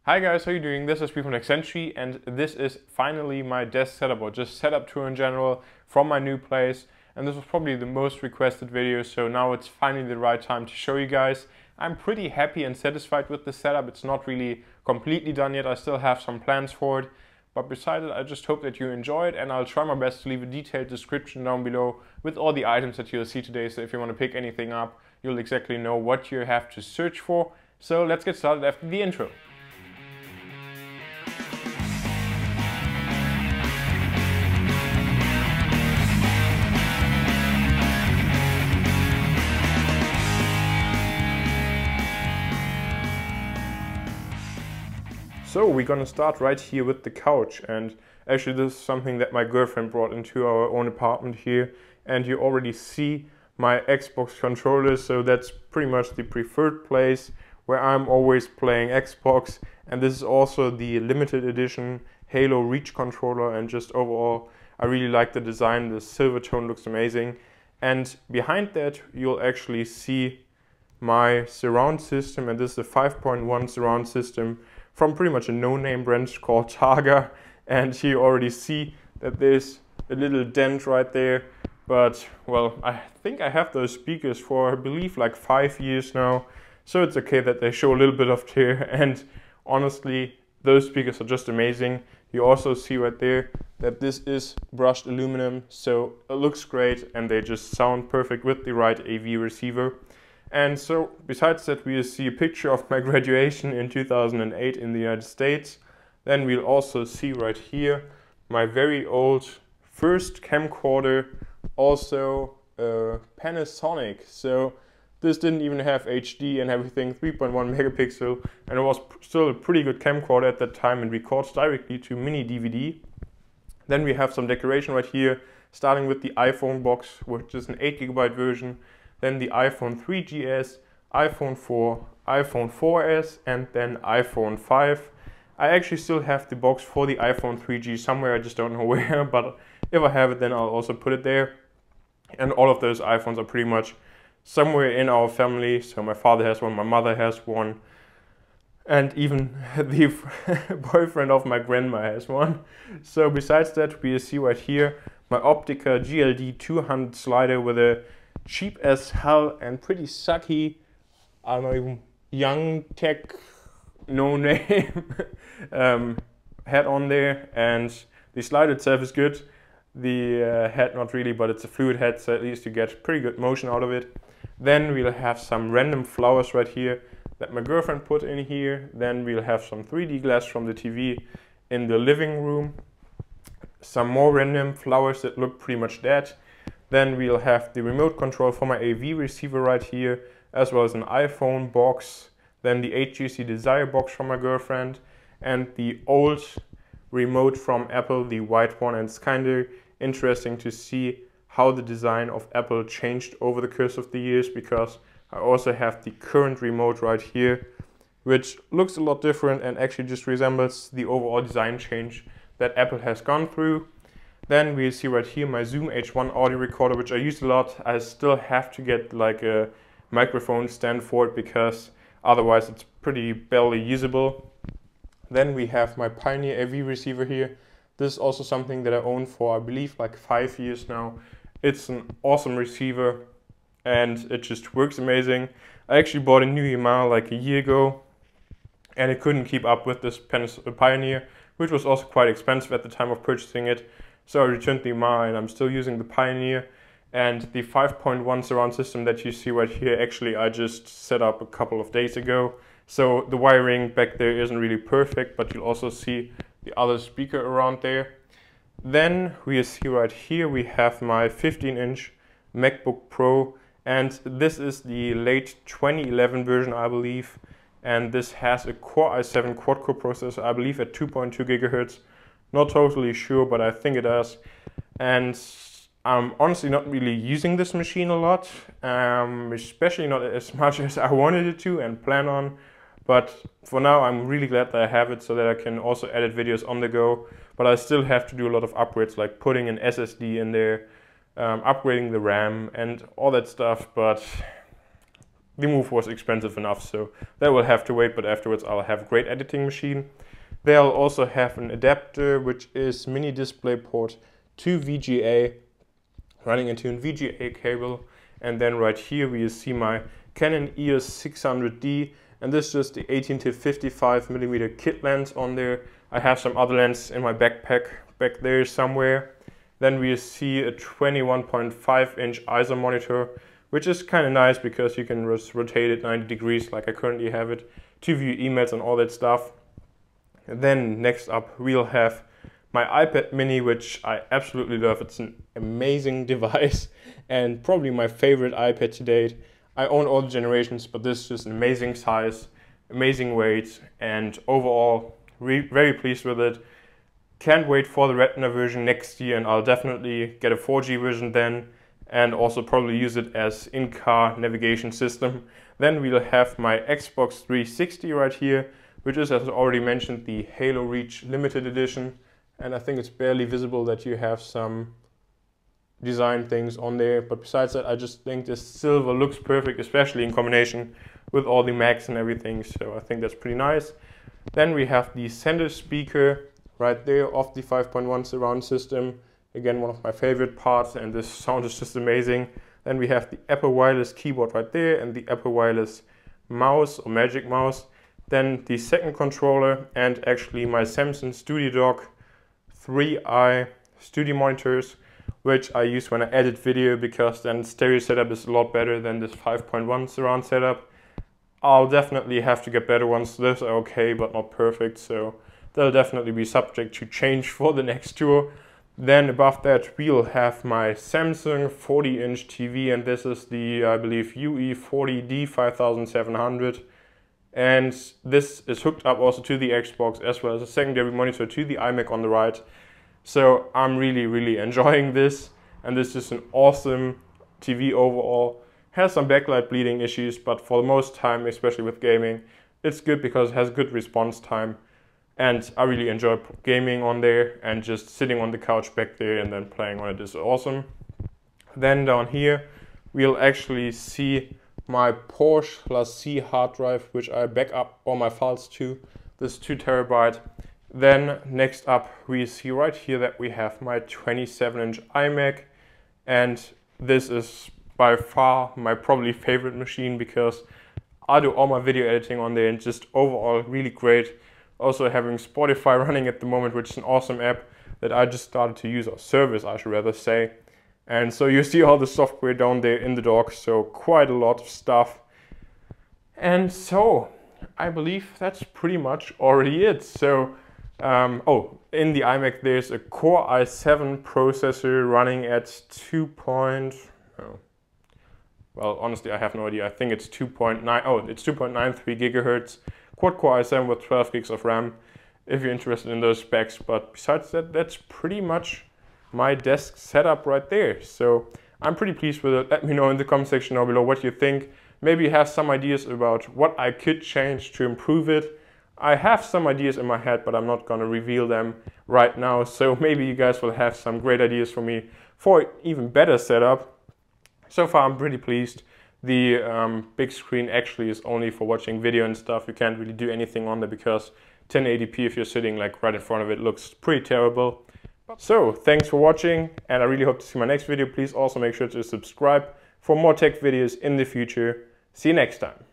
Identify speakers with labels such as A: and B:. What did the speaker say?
A: Hi guys, how are you doing? This is P from techcentury, and this is finally my desk setup, or just setup tour in general from my new place. And this was probably the most requested video, so now it's finally the right time to show you guys. I'm pretty happy and satisfied with the setup. It's not really completely done yet. I still have some plans for it. But besides it, I just hope that you enjoy it, and I'll try my best to leave a detailed description down below with all the items that you'll see today. So if you want to pick anything up, you'll exactly know what you have to search for. So let's get started after the intro. So we're gonna start right here with the couch, and actually this is something that my girlfriend brought into our own apartment here, and you already see my Xbox controller, so that's pretty much the preferred place where I'm always playing Xbox. And this is also the limited edition Halo Reach controller, and just overall I really like the design. The silver tone looks amazing, and behind that you'll actually see my surround system, and this is a 5.1 surround system from pretty much a no-name brand called Targa. And here you already see that there's a little dent right there, but well, I think I have those speakers for I believe like 5 years now, so it's okay that they show a little bit of tear. And honestly, those speakers are just amazing. You also see right there that this is brushed aluminum, so it looks great and they just sound perfect with the right AV receiver. And so besides that, we'll see a picture of my graduation in 2008 in the United States. Then we'll also see right here my very old first camcorder, also Panasonic. So this didn't even have HD and everything, 3.1 megapixel, and it was still a pretty good camcorder at that time and records directly to mini DVD. Then we have some decoration right here, starting with the iPhone box, which is an 8GB version. Then the iPhone 3GS, iPhone 4, iPhone 4S, and then iPhone 5. I actually still have the box for the iPhone 3G somewhere, I just don't know where, but if I have it then I'll also put it there. And all of those iPhones are pretty much somewhere in our family. So my father has one, my mother has one, and even the boyfriend of my grandma has one. So besides that, we see right here my Optica GLD 200 slider with a cheap as hell and pretty sucky, I don't know, even young tech no name head on there. And the slider itself is good, the head not really, but it's a fluid head, so at least you get pretty good motion out of it. Then we'll have some random flowers right here that my girlfriend put in here. Then we'll have some 3D glass from the TV in the living room, some more random flowers that look pretty much dead. Then we'll have the remote control for my AV receiver right here, as well as an iPhone box, then the HTC Desire box from my girlfriend, and the old remote from Apple, the white one. And it's kind of interesting to see how the design of Apple changed over the course of the years, because I also have the current remote right here, which looks a lot different and actually just resembles the overall design change that Apple has gone through. Then we see right here my Zoom H1 audio recorder, which I use a lot. I still have to get like a microphone stand for it, because otherwise it's pretty barely usable. Then we have my Pioneer AV receiver here. This is also something that I own for I believe like 5 years now. It's an awesome receiver and it just works amazing. I actually bought a new Yamaha like a year ago, and it couldn't keep up with this Pioneer, which was also quite expensive at the time of purchasing it. So I returned the Yamaha and I'm still using the Pioneer. And the 5.1 surround system that you see right here, actually I just set up a couple of days ago. So the wiring back there isn't really perfect, but you'll also see the other speaker around there. Then we see right here we have my 15-inch MacBook Pro, and this is the late 2011 version I believe. And this has a Core i7 quad-core processor, I believe at 2.2 gigahertz. Not totally sure, but I think it does. And I'm honestly not really using this machine a lot, especially not as much as I wanted it to and plan on. But for now, I'm really glad that I have it, so that I can also edit videos on the go. But I still have to do a lot of upgrades, like putting an SSD in there, upgrading the RAM and all that stuff. But the move was expensive enough, so that will have to wait, but afterwards I'll have a great editing machine. They'll also have an adapter, which is mini display port to VGA, running into a VGA cable. And then right here we see my Canon EOS 600D, and this is just the 18-55mm kit lens on there. I have some other lens in my backpack back there somewhere. Then we see a 21.5-inch ISO monitor, which is kind of nice because you can just rotate it 90 degrees like I currently have it to view emails and all that stuff. And then next up we'll have my iPad mini, which I absolutely love. It's an amazing device and probably my favorite iPad to date. I own all the generations, but this is just an amazing size, amazing weight, and overall very pleased with it. Can't wait for the Retina version next year, and I'll definitely get a 4G version then, and also probably use it as in-car navigation system. Then we'll have my Xbox 360 right here, which is, as already mentioned, the Halo Reach limited edition. And I think it's barely visible that you have some design things on there. But besides that, I just think this silver looks perfect, especially in combination with all the Macs and everything. So I think that's pretty nice. Then we have the center speaker right there of the 5.1 surround system. Again, one of my favorite parts, and this sound is just amazing. Then we have the Apple Wireless keyboard right there and the Apple Wireless mouse or Magic Mouse. Then the second controller and actually my Samson StudioDock S3i studio monitors, which I use when I edit video because then stereo setup is a lot better than this 5.1 surround setup. I'll definitely have to get better ones. Those are okay, but not perfect, so they'll definitely be subject to change for the next tour. Then above that we'll have my Samsung 40-inch TV, and this is the, I believe, UE40D5700. And this is hooked up also to the Xbox as well as a secondary monitor to the iMac on the right. So I'm really enjoying this, and this is an awesome TV overall. Has some backlight bleeding issues, but for the most time, especially with gaming, it's good because it has good response time. And I really enjoy gaming on there, and just sitting on the couch back there and then playing on it is awesome. Then down here we'll actually see my Porsche Lacie hard drive, which I back up all my files to. This 2 TB. Then next up we see right here that we have my 27-inch iMac, and this is by far my probably favorite machine because I do all my video editing on there, and just overall really great. Also having Spotify running at the moment, which is an awesome app that I just started to use, or service I should rather say. And so you see all the software down there in the dock, so quite a lot of stuff. And so I believe that's pretty much already it. So, in the iMac there's a Core i7 processor running at well, honestly I have no idea. I think it's 2.93 gigahertz. Quad-core i7 with 12 gigs of RAM, if you're interested in those specs. But besides that, that's pretty much my desk setup right there. So I'm pretty pleased with it. Let me know in the comment section down below what you think. Maybe you have some ideas about what I could change to improve it. I have some ideas in my head, but I'm not going to reveal them right now. So maybe you guys will have some great ideas for me for an even better setup. So far I'm pretty pleased. The big screen actually is only for watching video and stuff. You can't really do anything on there because 1080p, if you're sitting like right in front of it, looks pretty terrible. So thanks for watching, and I really hope to see my next video. Please also make sure to subscribe for more tech videos in the future. See you next time.